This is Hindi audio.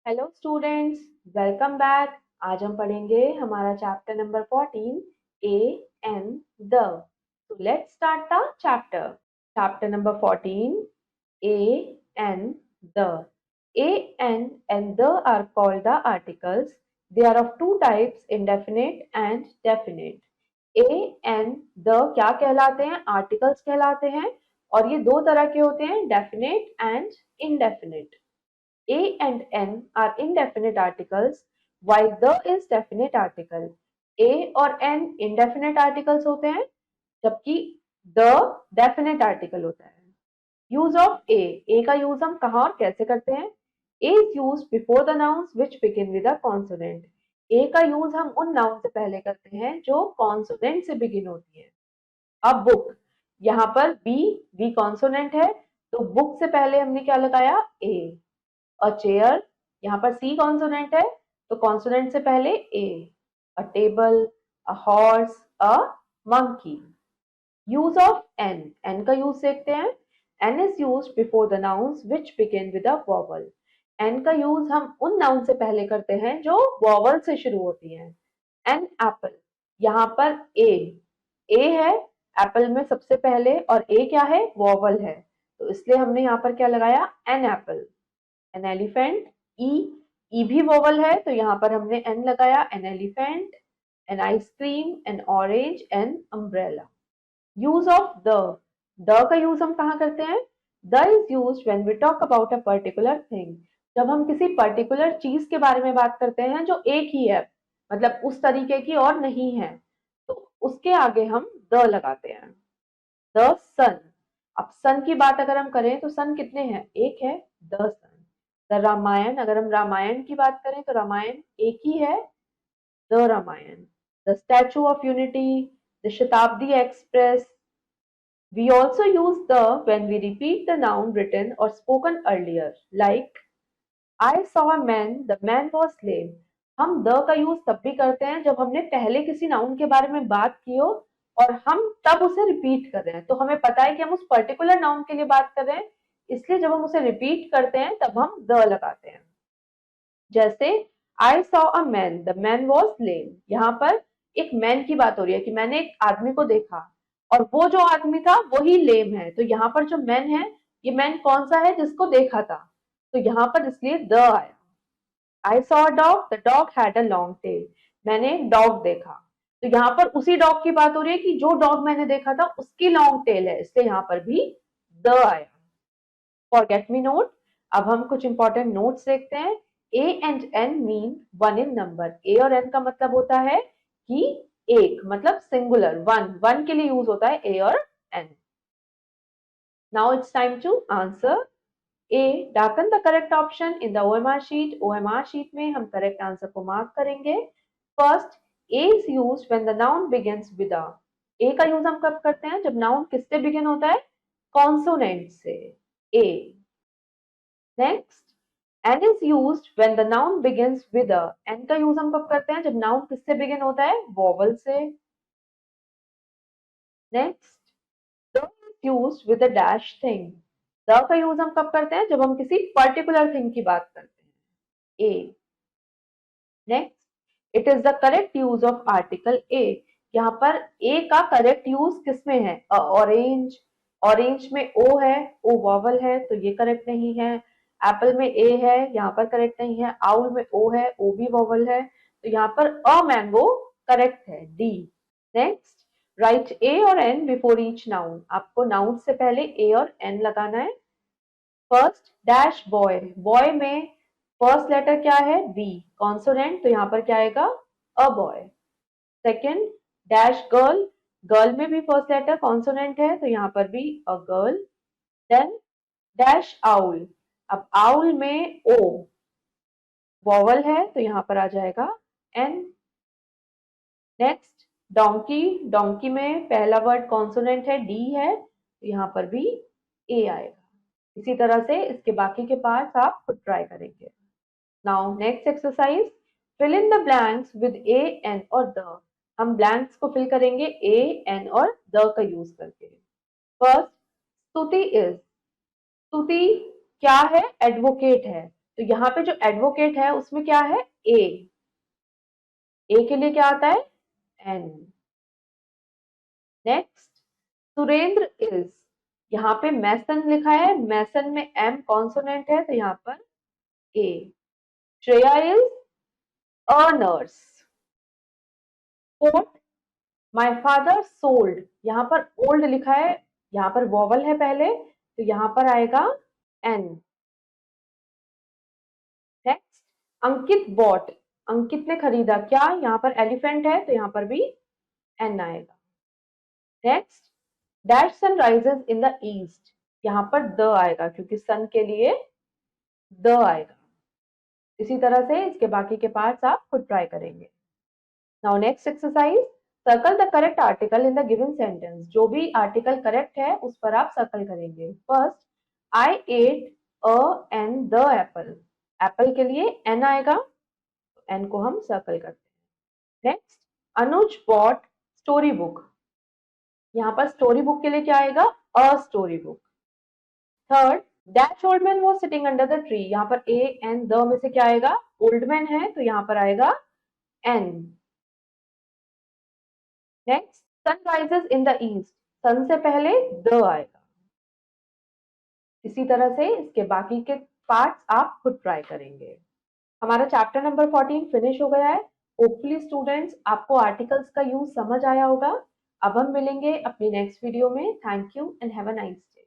Hello students, welcome back. आज हम पढ़ेंगे हमारा chapter number 14 a an the. So let's start the chapter. Chapter number 14 a and the. A and the are called the articles. They are of two types, indefinite and definite. A and the क्या कहलाते हैं? आर्टिकल्स कहलाते हैं और ये दो तरह के होते हैं, definite and indefinite. A and N are indefinite articles while the is definite article. A और N indefinite articles होते हैं जबकि the definite article होता है. Use of A. A का यूज हम कहाँ और कैसे करते हैं? A is used before the nouns which begin with a consonant. A का यूज हम उन नाउन से पहले करते हैं जो कॉन्सोनेंट से बिगिन होती है. अब बुक, यहाँ पर बी कॉन्सोनेंट है तो बुक से पहले हमने क्या लगाया? A. अ चेयर, यहाँ पर सी कॉन्सोनेंट है तो कॉन्सोनेंट से पहले a. A table, a horse, a monkey. Use of an. An का यूज देखते हैं. An is use before the nouns which begin with a vowel. An का यूज हम उन नाउन से पहले करते हैं जो वॉवल से शुरू होती हैं. एन एप्पल, यहाँ पर ए है एप्पल में सबसे पहले और ए क्या है? वॉवल है तो इसलिए हमने यहाँ पर क्या लगाया? An apple. An elephant, E भी वोवल है तो यहाँ पर हमने एन लगाया. An elephant, an ice cream, an orange, an umbrella. Use of the का यूज हम कहाँ करते हैं? The is use when we talk about a particular thing. जब हम किसी पर्टिकुलर चीज के बारे में बात करते हैं जो एक ही है, मतलब उस तरीके की और नहीं है, तो उसके आगे हम द लगाते हैं. द सन. अब सन की बात अगर हम करें तो सन कितने हैं? एक है, द सन. द रामायण, अगर हम रामायण की बात करें तो रामायण एक ही है, the Ramayan. The Statue of Unity, the Shatabdi Express. We also use the when we repeat the noun written or spoken earlier, like I saw a man, the man was lame. हम द का यूज तब भी करते हैं जब हमने पहले किसी नाउन के बारे में बात की हो और हम तब उसे रिपीट कर रहे हैं, तो हमें पता है कि हम उस पर्टिकुलर नाउन के लिए बात कर रहे हैं, इसलिए जब हम उसे रिपीट करते हैं तब हम द लगाते हैं. जैसे I saw a man, the man was lame. यहाँ पर एक मैन की बात हो रही है कि मैंने एक आदमी को देखा और वो जो आदमी था वही लेम है, तो यहाँ पर जो मैन है ये मैन कौन सा है? जिसको देखा था, तो यहाँ पर इसलिए द आया. आई saw a dog, the dog had a long tail. मैंने एक डॉग देखा तो यहाँ पर उसी डॉग की बात हो रही है कि जो डॉग मैंने देखा था उसकी लॉन्ग टेल है, इसलिए यहाँ पर भी द आया. Forget me not. अब हम कुछ इंपॉर्टेंट नोट्स देखते हैं. A and an mean one in number. A और एन का मतलब होता है कि एक, मतलब सिंगुलर, वन. वन के लिए यूज होता है ए और an. Now it's time to answer. A. Darken the correct option in the OMR sheet. OMR sheet में हम करेक्ट आंसर को मार्क करेंगे. First, a is use when the noun begins with a. A का यूज हम कब करते हैं? जब नाउन किससे बिगिन होता है? कॉन्सोनेंट से. A. Next, an is used when the noun begins with a. An का यूज हम कब करते हैं? जब नाउन किससे बिगिन होता है? वॉवल से. Next, the is used with a dash thing. The का यूज हम कब करते हैं? जब हम किसी पर्टिकुलर थिंग की बात करते हैं. A. Next, it is the correct use of article a. यहाँ पर ए का करेक्ट यूज किसमें है? ऑरेंज. ऑरेंज में ओ है, ओ वॉवल है तो ये करेक्ट नहीं है. एप्पल में ए है, यहाँ पर करेक्ट नहीं है. आउल में ओ है, ओ भी वॉवल है तो यहाँ पर अ मैंगो करेक्ट है, डी. नेक्स्ट, राइट ए और एन बिफोर ईच नाउन. आपको नाउन से पहले ए और एन लगाना है. First, dash boy. बॉय में फर्स्ट लेटर क्या है? बी. कॉन्सोनेंट तो यहाँ पर क्या आएगा? A boy. Second, dash girl. Girl में भी फर्स्ट लेटर कॉन्सोनेंट है तो यहाँ पर भी a girl. Then dash owl. अब आउल में ओ वॉवल है तो यहाँ पर आ जाएगा एन. Next, donkey. डोंकी में पहला वर्ड कॉन्सोनेंट है, डी है तो यहाँ पर भी ए आएगा. इसी तरह से इसके बाकी के पार्ट्स आप खुद ट्राई करेंगे. Now next exercise, fill in the blanks with a an और द. हम ब्लैंक्स को फिल करेंगे ए एन और द का यूज करके. First, Stuti is. स्तुति क्या है? एडवोकेट है तो यहाँ पे जो एडवोकेट है उसमें क्या है, ए के लिए क्या आता है, एन। नेक्स्ट, सुरेंद्र इज, यहाँ पे मैसन लिखा है, मैसन में एम कॉन्सोनेंट है तो यहाँ पर a. Shreya is a nurse. Fourth, my father sold, यहाँ पर ओल्ड लिखा है, यहाँ पर वॉवल है पहले तो यहाँ पर आएगा एन। नेक्स्ट, अंकित बॉट, अंकित ने खरीदा क्या, यहाँ पर एलिफेंट है तो यहाँ पर भी एन आएगा। Next, dash sun rises in the east, यहाँ पर द आएगा क्योंकि सन के लिए द आएगा। इसी तरह से इसके बाकी के पार्ट्स आप खुद ट्राई करेंगे। Now next exercise, circle the correct article in the given sentence, जो भी आर्टिकल करेक्ट है उस पर आप सर्कल करेंगे। First, I ate a an the apple, apple के लिए एन आएगा, एन को हम सर्कल करते हैं। नेक्स्ट, अनुज बॉट स्टोरी बुक, यहाँ पर स्टोरी बुक के लिए क्या आएगा, a story book. Third, dash old man was sitting under the tree, यहाँ पर ए एन द में से क्या आएगा, ओल्ड मैन है तो यहाँ पर आएगा an. Next, sun rises in the east, sun से पहले द आएगा। इसी तरह से इसके बाकी के पार्ट्स आप खुद ट्राई करेंगे। हमारा चैप्टर नंबर 14 फिनिश हो गया है। होपफुली स्टूडेंट्स आपको आर्टिकल्स का यूज समझ आया होगा। अब हम मिलेंगे अपनी नेक्स्ट वीडियो में। Thank you and have a nice day.